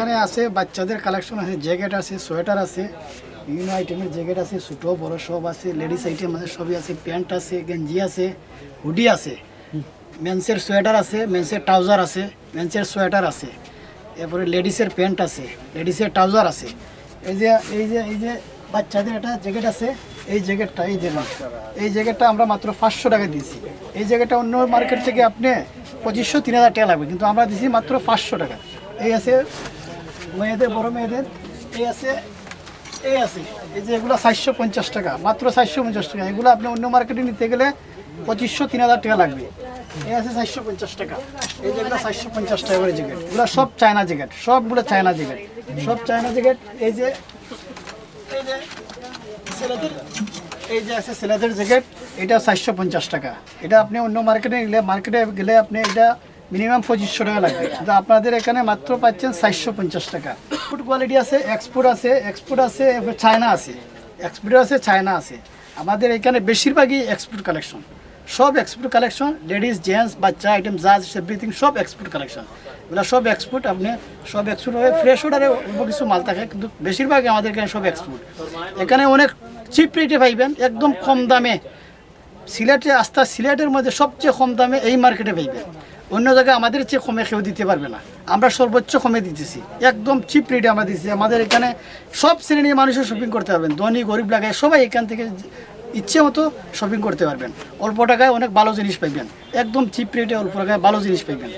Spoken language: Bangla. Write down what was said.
এখানে আছে বাচ্চাদের কালেকশন আছে, জ্যাকেট আছে, সোয়েটার আছে, বিভিন্ন আইটেমের জ্যাকেট আছে, ছোটো বড় সব আছে, লেডিস আইটেম আছে, সবই আছে, প্যান্ট আছে, গেঞ্জি আছে, হুডি আছে, মেন্সের সোয়েটার আছে, মেন্সের ট্রাউজার আছে, মেন্সের সোয়েটার আছে, এরপরে লেডিসের প্যান্ট আছে, লেডিসের ট্রাউজার আছে। এই যে এই যে এই যে বাচ্চাদের একটা জ্যাকেট আছে, এই জ্যাকেটটা এই জ্যাকেটটা আমরা মাত্র 500 টাকা দিয়েছি। এই জ্যাকেটটা অন্য মার্কেট থেকে আপনি 2500-3000 টাকা লাগবে, কিন্তু আমরা দিয়েছি মাত্র 500 টাকা। এই আছে মেয়েদের, বড় মেয়েদের, এই আছে এই যে এগুলো 450 টাকা, মাত্র 450 টাকা। এগুলো আপনি অন্য মার্কেটে নিতে গেলে 2500-3000 টাকা লাগবে। এই আছে 450 টাকা, এই যেগুলো 450 টাকা করে জ্যাকেট, এগুলো সব চায়না জ্যাকেট, সবগুলো চায়না জ্যাকেট, সব চায়না জ্যাকেট। এই যে ছেলেদের, এই যে আছে ছেলেদের জ্যাকেট, এটা 450 টাকা। এটা আপনি অন্য মার্কেটে গেলে আপনি এটা মিনিমাম 2500 টাকা লাগবে, কিন্তু আপনাদের এখানে মাত্র পাচ্ছেন 450 টাকা। ফুড কোয়ালিটি আছে, এক্সপোর্ট আছে, চায়না আছে, এক্সপোর্ট আছে, চায়না আছে। আমাদের এখানে বেশিরভাগই এক্সপোর্ট কালেকশন, সব এক্সপোর্ট কালেকশন, লেডিস জেন্টস বাচ্চা আইটেম যা এভরিথিং সব এক্সপোর্ট কালেকশন। এগুলো সব এক্সপোর্ট, আপনি সব এক্সপোর্ট হবে। ফ্রেশ অর্ডারে অল্প কিছু মাল থাকে, কিন্তু বেশিরভাগই আমাদের এখানে সব এক্সপোর্ট। এখানে অনেক চিপ রেটে পাইবেন, একদম কম দামে। সিলেটের মধ্যে সবচেয়ে কম দামে এই মার্কেটে পাইবেন, অন্য জায়গায় আমাদের চেয়ে কমে কেউ দিতে পারবে না। আমরা সর্বোচ্চ কমে দিতেছি, একদম চিপ রেটে আমরা দিচ্ছি। আমাদের এখানে সব শ্রেণীর মানুষের শপিং করতে পারবেন, ধনী গরিব লাগায় সবাই এখান থেকে ইচ্ছে মতো শপিং করতে পারবেন। অল্প টাকায় অনেক ভালো জিনিস পাইবেন, একদম চিপ রেটে অল্প টাকায় ভালো জিনিস পাইবেন।